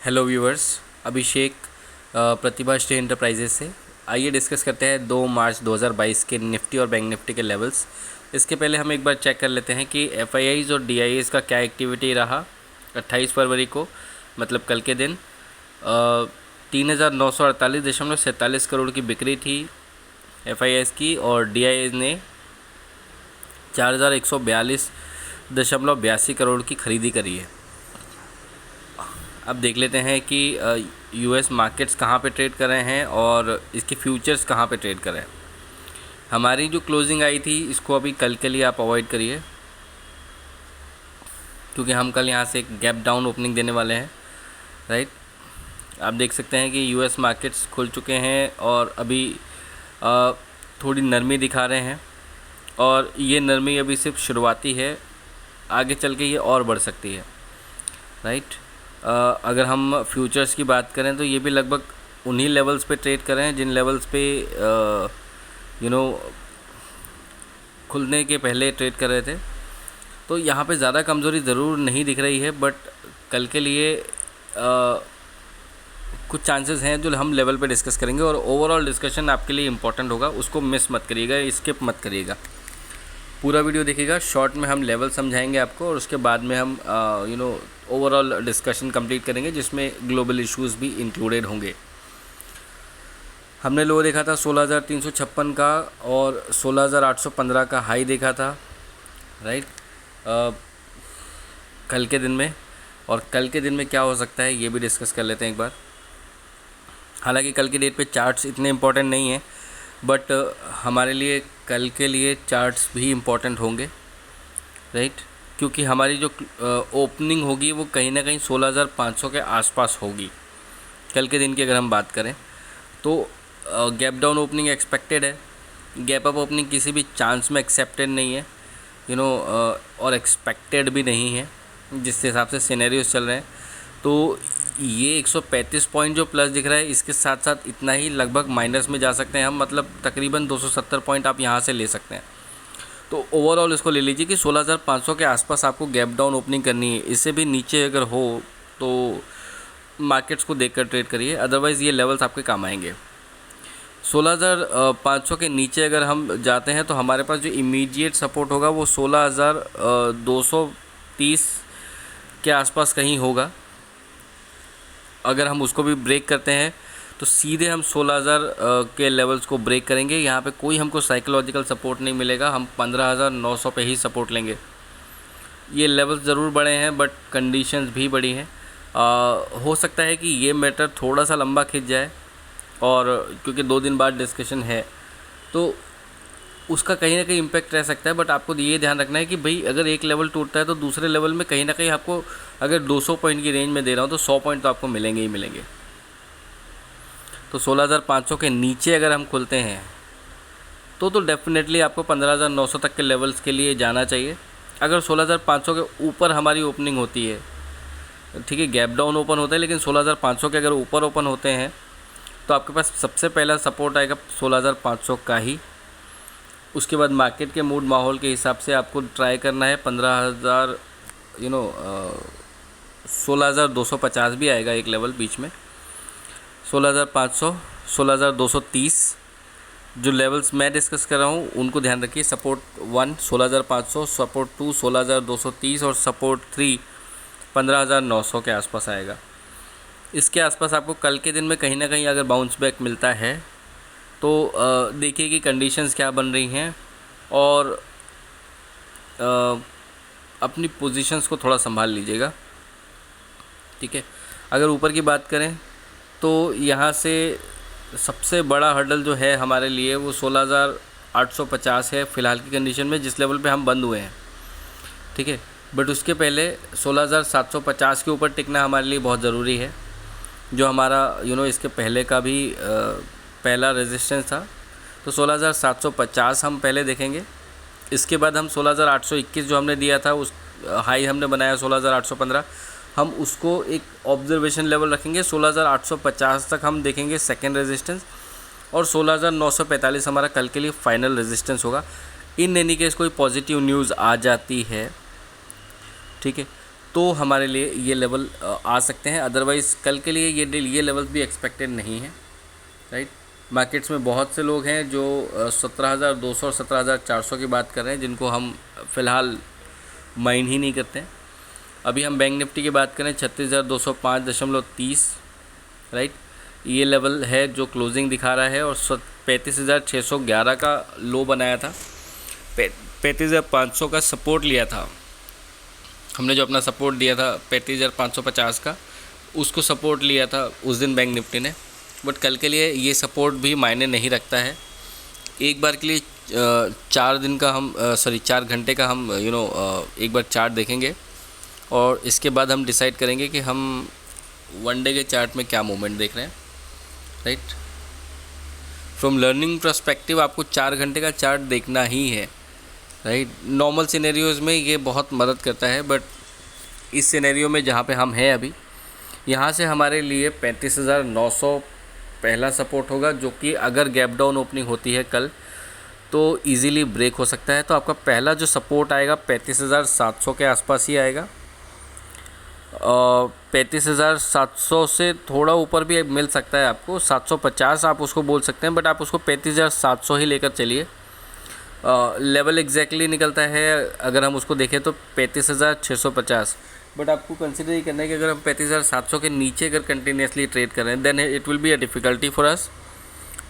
Hello viewers, अभिषेक प्रतिभा stay enterprises से। आइए discuss करते हैं 2 मार्च 2022 के निफ्टी और बैंक निफ्टी के लेवल्स। इसके पहले हम एक बार चेक कर लेते हैं कि एफआईआईज़ और डीआईएस का क्या एक्टिविटी रहा 28 फरवरी को, मतलब कल के दिन। 3,948.47 करोड़ की बिक्री थी एफआईआईज़ की और डीआईएस ने 4,142.82 करोड़ की खरीदी करी है। अब देख लेते हैं कि यूएस मार्केट्स कहाँ पे ट्रेड कर रहे हैं और इसके फ्यूचर्स कहाँ पे ट्रेड कर रहे हैं। हमारी जो क्लोजिंग आई थी इसको अभी कल के लिए आप अवॉइड करिए, क्योंकि हम कल यहाँ से एक गैप डाउन ओपनिंग देने वाले हैं, राइट। आप देख सकते हैं कि यूएस मार्केट्स खुल चुके हैं और अभी थोड़ी नरमी दिखा रहे हैं और ये नरमी अभी सिर्फ शुरुआती है, आगे चल के ये और बढ़ सकती है, राइट। अगर हम फ्यूचर्स की बात करें तो ये भी लगभग उन्हीं लेवल्स पे ट्रेड कर रहे हैं जिन लेवल्स पे खुलने के पहले ट्रेड कर रहे थे। तो यहाँ पे ज़्यादा कमज़ोरी ज़रूर नहीं दिख रही है, बट कल के लिए कुछ चांसेस हैं जो हम लेवल पे डिस्कस करेंगे और ओवरऑल डिस्कशन आपके लिए इम्पॉर्टेंट होगा, उसको मिस मत करिएगा, स्किप मत करिएगा, पूरा वीडियो देखिएगा। शॉर्ट में हम लेवल समझाएंगे आपको और उसके बाद में हम ओवरऑल डिस्कशन कंप्लीट करेंगे जिसमें ग्लोबल इश्यूज़ भी इंक्लूडेड होंगे। हमने लो देखा था 16,356 का और 16,815 का हाई देखा था, राइट, कल के दिन में। और कल के दिन में क्या हो सकता है ये भी डिस्कस कर लेते हैं एक बार। हालांकि कल की डेट पे चार्ट्स इतने इम्पोर्टेंट नहीं हैं, बट हमारे लिए कल के लिए चार्ट्स भी इम्पोर्टेंट होंगे, राइट, क्योंकि हमारी जो ओपनिंग होगी वो कहीं ना कहीं 16,500 के आसपास होगी कल के दिन की। अगर हम बात करें तो गैप डाउन ओपनिंग एक्सपेक्टेड है, गैप अप ओपनिंग किसी भी चांस में एक्सेप्टेड नहीं है, और एक्सपेक्टेड भी नहीं है जिस हिसाब से सिनेरियोस चल रहे हैं। तो ये 135 पॉइंट जो प्लस दिख रहा है, इसके साथ साथ इतना ही लगभग माइनस में जा सकते हैं हम, मतलब तकरीबन 270 पॉइंट आप यहाँ से ले सकते हैं। तो ओवरऑल इसको ले लीजिए कि 16,500 के आसपास आपको गैप डाउन ओपनिंग करनी है। इससे भी नीचे अगर हो तो मार्केट्स को देखकर ट्रेड करिए, अदरवाइज़ ये लेवल्स आपके काम आएंगे। 16,500 के नीचे अगर हम जाते हैं तो हमारे पास जो इमीडिएट सपोर्ट होगा वो 16,230 के आसपास कहीं होगा। अगर हम उसको भी ब्रेक करते हैं तो सीधे हम 16,000 के लेवल्स को ब्रेक करेंगे। यहाँ पे कोई हमको साइकोलॉजिकल सपोर्ट नहीं मिलेगा, हम 15,900 पे ही सपोर्ट लेंगे। ये लेवल्स ज़रूर बड़े हैं बट कंडीशंस भी बड़ी हैं। हो सकता है कि ये मैटर थोड़ा सा लंबा खिंच जाए, और क्योंकि 2 दिन बाद डिस्कशन है तो उसका कहीं ना कहीं इम्पैक्ट रह सकता है। बट आपको ये ध्यान रखना है कि भाई अगर एक लेवल टूटता है तो दूसरे लेवल में कहीं ना कहीं आपको, अगर 200 पॉइंट की रेंज में दे रहा हूँ तो 100 पॉइंट तो आपको मिलेंगे ही मिलेंगे। तो 16,500 के नीचे अगर हम खुलते हैं तो डेफिनेटली आपको 15,900 तक के लेवल्स के लिए जाना चाहिए। अगर 16,500 के ऊपर हमारी ओपनिंग होती है, ठीक है, गैप डाउन ओपन होता है, लेकिन 16,500 के अगर ऊपर ओपन होते हैं तो आपके पास सबसे पहला सपोर्ट आएगा 16,500 का ही। उसके बाद मार्केट के मूड माहौल के हिसाब से आपको ट्राई करना है 15,000, 16,250 भी आएगा एक लेवल बीच में। 16,500, 16,230 जो लेवल्स मैं डिस्कस कर रहा हूँ उनको ध्यान रखिए। सपोर्ट 1 16,500, सपोर्ट 2 16,230 और सपोर्ट 3 15,900 के आसपास आएगा। इसके आसपास आपको कल के दिन में कहीं ना कहीं अगर बाउंस बैक मिलता है तो देखिए कि कंडीशंस क्या बन रही हैं और अपनी पोजीशंस को थोड़ा संभाल लीजिएगा, ठीक है। अगर ऊपर की बात करें तो यहाँ से सबसे बड़ा हर्डल जो है हमारे लिए वो 16,850 है फ़िलहाल की कंडीशन में, जिस लेवल पे हम बंद हुए हैं, ठीक है। बट उसके पहले 16,750 के ऊपर टिकना हमारे लिए बहुत ज़रूरी है, जो हमारा इसके पहले का भी पहला रेजिस्टेंस था। तो 16,750 हम पहले देखेंगे। इसके बाद हम 16,821 जो हमने दिया था, उस हाई हमने बनाया 16,815, हम उसको एक ऑब्जर्वेशन लेवल रखेंगे। 16,850 तक हम देखेंगे सेकेंड रेजिस्टेंस, और 16,945 हमारा कल के लिए फाइनल रेजिस्टेंस होगा। इन एनी केस कोई पॉजिटिव न्यूज़ आ जाती है, ठीक है, तो हमारे लिए ये लेवल आ सकते हैं। अदरवाइज़ कल के लिए ये लेवल्स भी एक्सपेक्टेड नहीं है, राइट। मार्केट्स में बहुत से लोग हैं जो 17,200 और 17,400 की बात कर रहे हैं, जिनको हम फ़िलहाल माइंड ही नहीं करते हैं। अभी हम बैंक निफ्टी की बात करें 36,205.30, राइट। ये लेवल है जो क्लोजिंग दिखा रहा है, और 35,611 का लो बनाया था, 35,500 का सपोर्ट लिया था हमने। जो अपना सपोर्ट दिया था 35,550 का, उसको सपोर्ट लिया था उस दिन बैंक निफ्टी ने। बट कल के लिए ये सपोर्ट भी मायने नहीं रखता है। एक बार के लिए 4 घंटे का हम एक बार चार्ट देखेंगे, और इसके बाद हम डिसाइड करेंगे कि हम वन डे के चार्ट में क्या मूवमेंट देख रहे हैं, राइट। फ्रॉम लर्निंग पर्सपेक्टिव आपको 4 घंटे का चार्ट देखना ही है, राइट। नॉर्मल सिनेरियोज़ में ये बहुत मदद करता है, बट इस सिनेरियो में जहाँ पे हम हैं अभी, यहाँ से हमारे लिए 35,900 पहला सपोर्ट होगा, जो कि अगर गैप डाउन ओपनिंग होती है कल तो इजीली ब्रेक हो सकता है। तो आपका पहला जो सपोर्ट आएगा 35,700 के आसपास ही आएगा। 35,700 से थोड़ा ऊपर भी मिल सकता है आपको, 750 आप उसको बोल सकते हैं, बट आप उसको 35,700 ही लेकर चलिए। लेवल एग्जैक्टली निकलता है अगर हम उसको देखें तो 35,650, बट आपको कंसिडर ही करना है कि अगर हम 35,700 के नीचे अगर कंटिन्यूसली ट्रेड कर रहे हैं, then it will be a difficulty for us.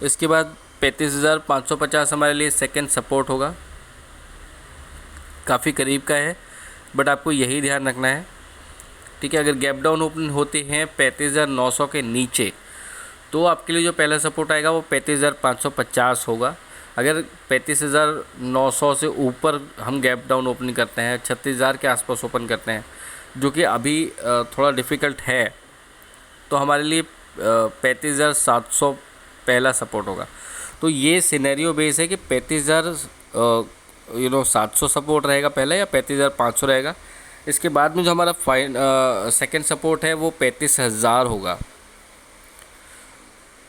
इसके बाद 35,550 हमारे लिए सेकंड सपोर्ट होगा, काफ़ी करीब का है, बट आपको यही ध्यान रखना है, ठीक है। अगर गैप डाउन ओपन होते हैं 35,900 के नीचे, तो आपके लिए जो पहला सपोर्ट आएगा वो 35,550 होगा। अगर 35,900 से ऊपर हम गैप डाउन ओपनिंग करते हैं, 36,000 के आसपास ओपन करते हैं, जो कि अभी थोड़ा डिफ़िकल्ट है, तो हमारे लिए 35,700 पहला सपोर्ट होगा। तो ये सिनेरियो बेस है कि 35,700 सपोर्ट रहेगा पहले, या 35,500 रहेगा। इसके बाद में जो हमारा सेकंड सपोर्ट है वो 35,000 होगा,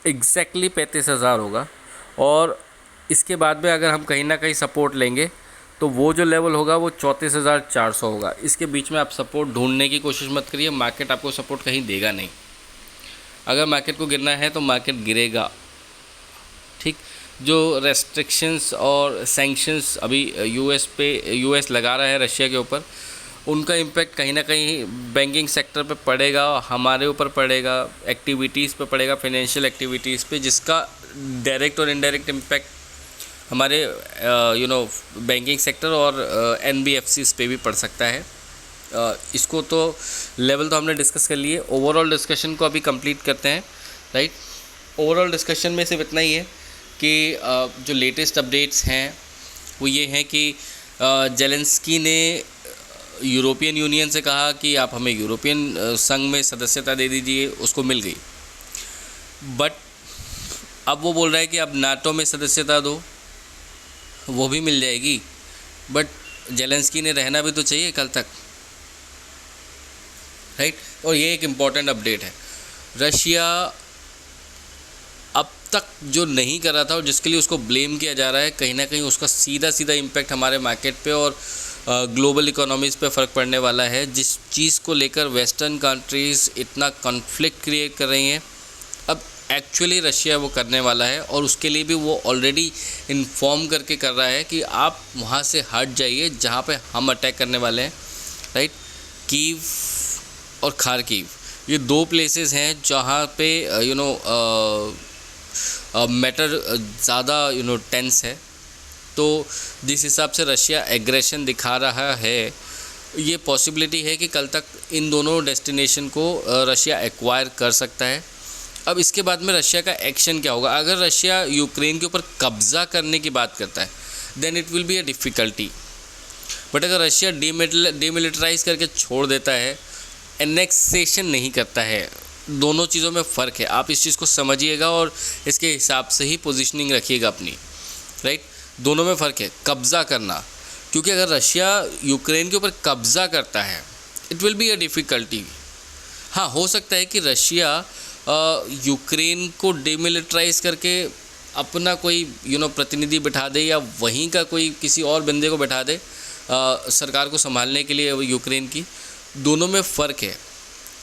एग्जैक्टली 35,000 होगा। और इसके बाद में अगर हम कहीं ना कहीं सपोर्ट लेंगे तो वो जो लेवल होगा वो 34,400 होगा। इसके बीच में आप सपोर्ट ढूंढने की कोशिश मत करिए, मार्केट आपको सपोर्ट कहीं देगा नहीं। अगर मार्केट को गिरना है तो मार्केट गिरेगा, ठीक। जो रेस्ट्रिक्शंस और सैंक्शंस अभी यूएस लगा रहा है रशिया के ऊपर, उनका इम्पैक्ट कहीं ना कहीं बैंकिंग सेक्टर पे पड़ेगा, हमारे ऊपर पड़ेगा, एक्टिविटीज़ पे पड़ेगा, फाइनेंशियल एक्टिविटीज़ पे, जिसका डायरेक्ट और इनडायरेक्ट इम्पैक्ट हमारे बैंकिंग सेक्टर और एनबीएफसीज पे भी पड़ सकता है। इसको तो लेवल तो हमने डिस्कस कर लिए, ओवरऑल डिस्कशन को अभी कंप्लीट करते हैं, राइट। ओवरऑल डिस्कशन में सिर्फ इतना ही है कि जो लेटेस्ट अपडेट्स हैं वो ये हैं कि जेलेंस्की ने यूरोपियन यूनियन से कहा कि आप हमें यूरोपियन संघ में सदस्यता दे दीजिए, उसको मिल गई। बट अब वो बोल रहा है कि अब नाटो में सदस्यता दो, वो भी मिल जाएगी, बट जेलेंस्की ने रहना भी तो चाहिए कल तक, राइट। और ये एक इम्पॉर्टेंट अपडेट है, रशिया अब तक जो नहीं कर रहा था और जिसके लिए उसको ब्लेम किया जा रहा है, कहीं ना कहीं उसका सीधा इम्पैक्ट हमारे मार्केट पे और ग्लोबल इकोनॉमीज़ पे फ़र्क पड़ने वाला है। जिस चीज़ को लेकर वेस्टर्न कंट्रीज़ इतना कॉन्फ्लिक्ट क्रिएट कर रही हैं, अब एक्चुअली रशिया वो करने वाला है, और उसके लिए भी वो ऑलरेडी इन्फॉर्म करके कर रहा है कि आप वहाँ से हट जाइए जहाँ पे हम अटैक करने वाले हैं, राइट। कीव और खार्किव, ये 2 प्लेसेस हैं जहाँ पे मैटर ज़्यादा टेंस है। तो जिस हिसाब से रशिया एग्रेशन दिखा रहा है, ये पॉसिबिलिटी है कि कल तक इन दोनों डेस्टिनेशन को रशिया एक्वायर कर सकता है। अब इसके बाद में रशिया का एक्शन क्या होगा? अगर रशिया यूक्रेन के ऊपर कब्ज़ा करने की बात करता है, then it will be a difficulty. But अगर रशिया डीमिलिटराइज़ करके छोड़ देता है, एनेक्सेशन नहीं करता है, दोनों चीज़ों में फ़र्क है। आप इस चीज़ को समझिएगा और इसके हिसाब से ही पोजीशनिंग रखिएगा अपनी, राइट। दोनों में फ़र्क है, कब्ज़ा करना, क्योंकि अगर रशिया यूक्रेन के ऊपर कब्ज़ा करता है, it will be a difficulty. हाँ, हो सकता है कि रशिया यूक्रेन को डीमिलिटराइज़ करके अपना कोई प्रतिनिधि बिठा दे, या वहीं का कोई किसी और बंदे को बिठा दे सरकार को संभालने के लिए यूक्रेन की, दोनों में फ़र्क है।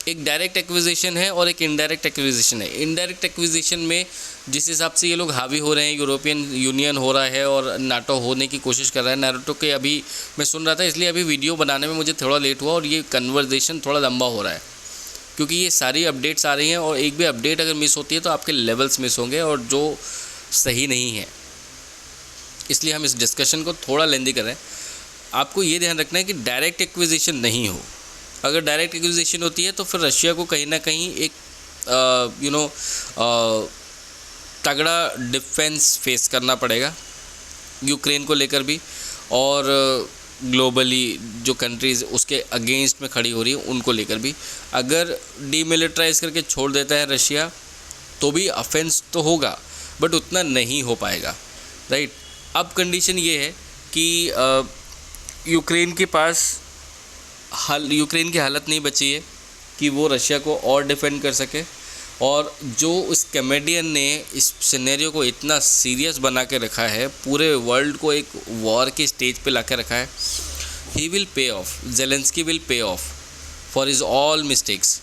एक डायरेक्ट एक्विजिशन है और एक इनडायरेक्ट एक्विजिशन है। इनडायरेक्ट एक्विजिशन में जिस हिसाब से ये लोग हावी हो रहे हैं, यूरोपियन यूनियन हो रहा है और नाटो होने की कोशिश कर रहा है। नाटो के अभी मैं सुन रहा था, इसलिए अभी वीडियो बनाने में मुझे थोड़ा लेट हुआ और ये कन्वर्जेशन थोड़ा लंबा हो रहा है, क्योंकि ये सारी अपडेट्स आ रही हैं और एक भी अपडेट अगर मिस होती है तो आपके लेवल्स मिस होंगे और जो सही नहीं है, इसलिए हम इस डिस्कशन को थोड़ा लेंदी कर रहे हैं। आपको ये ध्यान रखना है कि डायरेक्ट एक्विजिशन नहीं हो। अगर डायरेक्ट एक्विजिशन होती है तो फिर रशिया को कहीं ना कहीं एक तगड़ा डिफेंस फेस करना पड़ेगा, यूक्रेन को लेकर भी और ग्लोबली जो कंट्रीज़ उसके अगेंस्ट में खड़ी हो रही है उनको लेकर भी। अगर डीमिलिटराइज करके छोड़ देता है रशिया तो भी ऑफेंस तो होगा, बट उतना नहीं हो पाएगा, राइट। अब कंडीशन ये है कि यूक्रेन के पास यूक्रेन की हालत नहीं बची है कि वो रशिया को और डिफेंड कर सके, और जो उस कॉमेडियन ने इस सिनेरियो को इतना सीरियस बना के रखा है, पूरे वर्ल्ड को एक वॉर की स्टेज पे ला के रखा है, he will pay of, Zelensky will pay of for his all mistakes.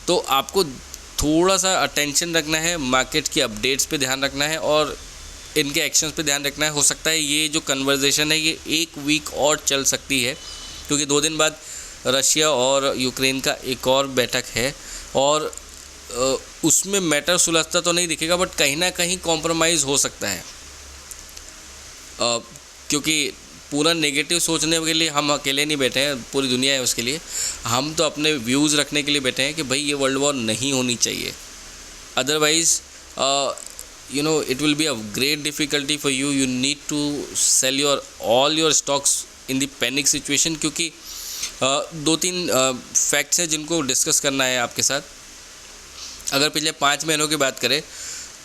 तो आपको थोड़ा सा अटेंशन रखना है, मार्केट की अपडेट्स पे ध्यान रखना है और इनके एक्शंस पे ध्यान रखना है। हो सकता है ये जो कन्वर्जेशन है ये 1 वीक और चल सकती है, क्योंकि 2 दिन बाद रशिया और यूक्रेन का एक और बैठक है और उसमें मैटर सुलझता तो नहीं दिखेगा, बट कहीं ना कहीं कॉम्प्रोमाइज़ हो सकता है, क्योंकि पूरा नेगेटिव सोचने के लिए हम अकेले नहीं बैठे हैं, पूरी दुनिया है उसके लिए। हम तो अपने व्यूज़ रखने के लिए बैठे हैं कि भाई ये वर्ल्ड वॉर नहीं होनी चाहिए, otherwise it will be a great difficulty for you. You need to sell all your stocks in the panic situation, क्योंकि 2-3 फैक्ट्स हैं जिनको डिस्कस करना है आपके साथ। अगर पिछले 5 महीनों की बात करें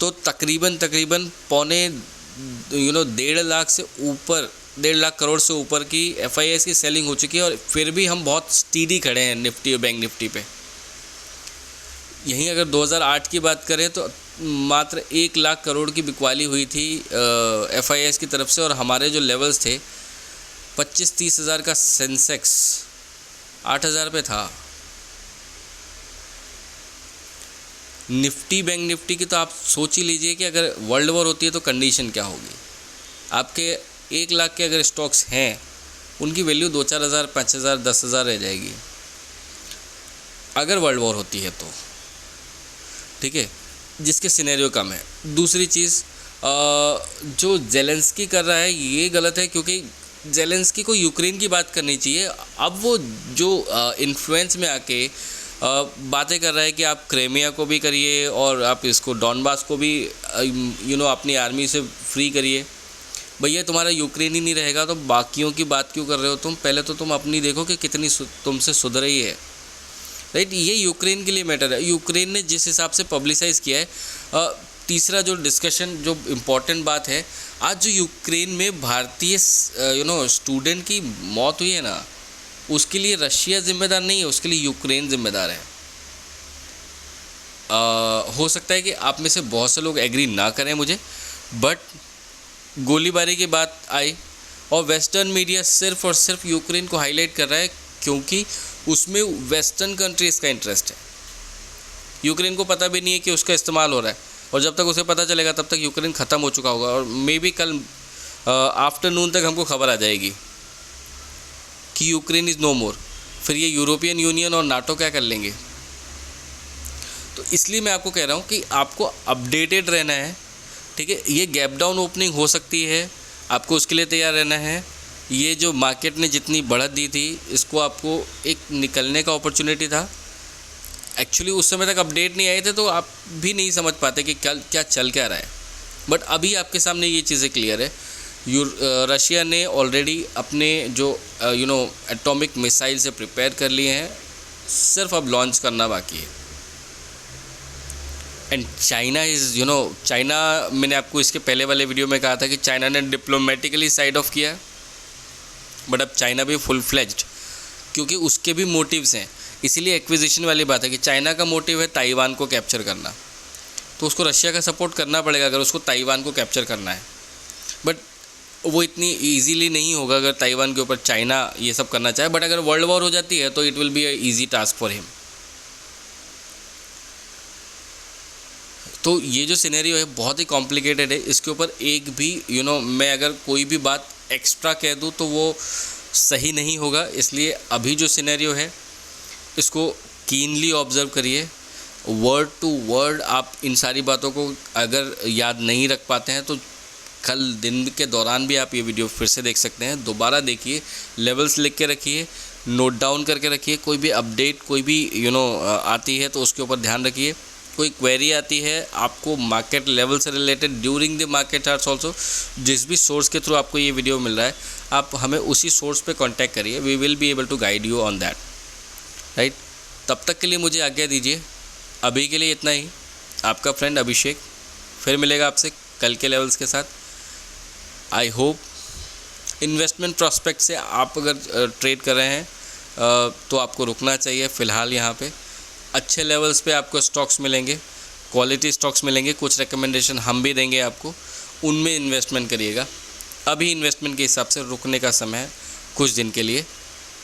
तो तकरीबन पौने 1.5 लाख से ऊपर, 1.5 लाख करोड़ से ऊपर की FIS की सेलिंग हो चुकी है, और फिर भी हम बहुत स्टीडी खड़े हैं निफ्टी और बैंक निफ्टी पे। यहीं अगर 2008 की बात करें तो मात्र 1 लाख करोड़ की बिकवाली हुई थी FIS की तरफ से, और हमारे जो लेवल्स थे 25-30 हज़ार का सेंसेक्स 8,000 पे था। निफ्टी बैंक निफ्टी की तो आप सोच ही लीजिए कि अगर वर्ल्ड वॉर होती है तो कंडीशन क्या होगी। आपके 1 लाख के अगर स्टॉक्स हैं उनकी वैल्यू 2-4 हज़ार, 5 हज़ार, 10 हज़ार रह जाएगी अगर वर्ल्ड वॉर होती है तो, ठीक है, जिसके सिनेरियो कम है। दूसरी चीज़ जो जेलेंस्की कर रहा है ये गलत है, क्योंकि जेलेंस्की को यूक्रेन की बात करनी चाहिए। अब वो जो इन्फ्लुएंस में आके बातें कर रहा है कि आप क्रेमिया को भी करिए और आप इसको डॉनबास को भी अपनी आर्मी से फ्री करिए। भैया तुम्हारा यूक्रेन ही नहीं रहेगा तो बाकियों की बात क्यों कर रहे हो तुम? पहले तो तुम अपनी देखो कि कितनी तुमसे सुधर रही है, राइट। ये यूक्रेन के लिए मैटर है। यूक्रेन ने जिस हिसाब से पब्लिसाइज़ किया है। तीसरा जो डिस्कशन जो इम्पॉर्टेंट बात है, आज जो यूक्रेन में भारतीय स्टूडेंट की मौत हुई है ना, उसके लिए रशिया जिम्मेदार नहीं है, उसके लिए यूक्रेन जिम्मेदार है। हो सकता है कि आप में से बहुत से लोग एग्री ना करें मुझे, बट गोलीबारी की बात आई और वेस्टर्न मीडिया सिर्फ और सिर्फ यूक्रेन को हाईलाइट कर रहा है, क्योंकि उसमें वेस्टर्न कंट्रीज़ का इंटरेस्ट है। यूक्रेन को पता भी नहीं है कि उसका इस्तेमाल हो रहा है, और जब तक उसे पता चलेगा तब तक यूक्रेन ख़त्म हो चुका होगा, और मे बी कल आफ्टरनून तक हमको खबर आ जाएगी कि यूक्रेन इज़ नो मोर। फिर ये यूरोपियन यूनियन और नाटो क्या कर लेंगे? तो इसलिए मैं आपको कह रहा हूँ कि आपको अपडेटेड रहना है, ठीक है। ये गैप डाउन ओपनिंग हो सकती है, आपको उसके लिए तैयार रहना है। ये जो मार्केट ने जितनी बढ़त दी थी, इसको आपको एक निकलने का अपॉर्चुनिटी था। एक्चुअली उस समय तक अपडेट नहीं आए थे तो आप भी नहीं समझ पाते कि क्या चल क्या रहा है, बट अभी आपके सामने ये चीज़ें क्लियर है। रशिया ने ऑलरेडी अपने जो एटॉमिक मिसाइल से प्रिपेयर कर लिए हैं, सिर्फ अब लॉन्च करना बाकी है। एंड चाइना इज़ चाइना, मैंने आपको इसके पहले वाले वीडियो में कहा था कि चाइना ने डिप्लोमेटिकली साइड ऑफ किया, बट अब चाइना भी फुल फ्लेज्ड, क्योंकि उसके भी मोटिव्स हैं। इसीलिए एक्विजिशन वाली बात है कि चाइना का मोटिव है ताइवान को कैप्चर करना, तो उसको रशिया का सपोर्ट करना पड़ेगा अगर उसको ताइवान को कैप्चर करना है। बट वो इतनी इजीली नहीं होगा अगर ताइवान के ऊपर चाइना ये सब करना चाहे, बट अगर वर्ल्ड वॉर हो जाती है तो it will be a easy task for him. तो ये जो सिनेरियो है बहुत ही कॉम्प्लिकेटेड है, इसके ऊपर एक भी मैं अगर कोई भी बात एक्स्ट्रा कह दूँ तो वो सही नहीं होगा। इसलिए अभी जो सिनेरियो है इसको कीनली ऑब्जर्व करिए, वर्ड टू वर्ड आप इन सारी बातों को अगर याद नहीं रख पाते हैं तो कल दिन के दौरान भी आप ये वीडियो फिर से देख सकते हैं, दोबारा देखिए, लेवल्स लिख के रखिए, नोट डाउन करके रखिए, कोई भी अपडेट कोई भी आती है तो उसके ऊपर ध्यान रखिए। कोई क्वेरी आती है आपको मार्केट लेवल से related during the market charts also, जिस भी सोर्स के थ्रू आपको ये वीडियो मिल रहा है आप हमें उसी सोर्स पे कांटेक्ट करिए, we will be able to guide you on that, right. तब तक के लिए मुझे आज्ञा दीजिए, अभी के लिए इतना ही। आपका फ्रेंड अभिषेक फिर मिलेगा आपसे कल के लेवल्स के साथ। आई होप इन्वेस्टमेंट प्रॉस्पेक्ट से आप अगर ट्रेड कर रहे हैं तो आपको रुकना चाहिए फ़िलहाल। यहाँ पे अच्छे लेवल्स पे आपको स्टॉक्स मिलेंगे, क्वालिटी स्टॉक्स मिलेंगे, कुछ रिकमेंडेशन हम भी देंगे आपको, उनमें इन्वेस्टमेंट करिएगा। अभी इन्वेस्टमेंट के हिसाब से रुकने का समय है कुछ दिन के लिए,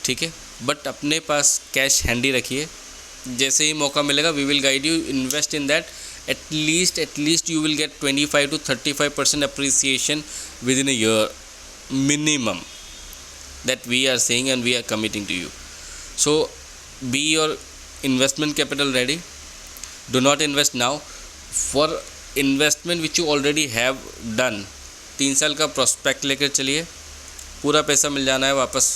ठीक है। बट अपने पास कैश हैंडी रखिए, जैसे ही मौका मिलेगा we will guide you, invest in that. at least you will get 25 to 35% appreciation within a year minimum, that we are saying and we are committing to you. So be your investment capital ready. Do not invest now. For investment which you already have done, 3 साल का prospect लेकर चलिए, पूरा पैसा मिल जाना है वापस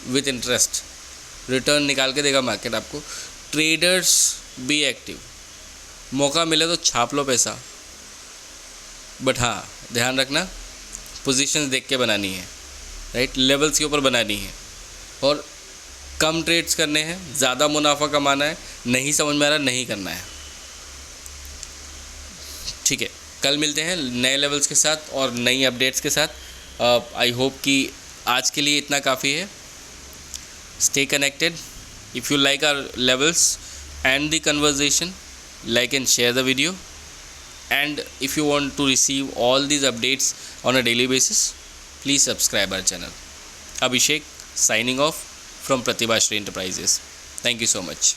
with interest, return निकाल के देगा मार्केट आपको। ट्रेडर्स बी एक्टिव, मौका मिले तो छाप लो पैसा, बट हाँ ध्यान रखना पोजीशंस देख के बनानी है, राइट, लेवल्स के ऊपर बनानी है, और कम ट्रेड्स करने हैं, ज़्यादा मुनाफा कमाना है, नहीं समझ में आ रहा नहीं करना है, ठीक है। कल मिलते हैं नए लेवल्स के साथ और नई अपडेट्स के साथ। आई होप कि आज के लिए इतना काफ़ी है। Stay connected. If you like our levels and the conversation, like and share the video, and if you want to receive all these updates on a daily basis, please subscribe our channel. Abhishek signing off from Pratibha Shri Enterprises. Thank you so much.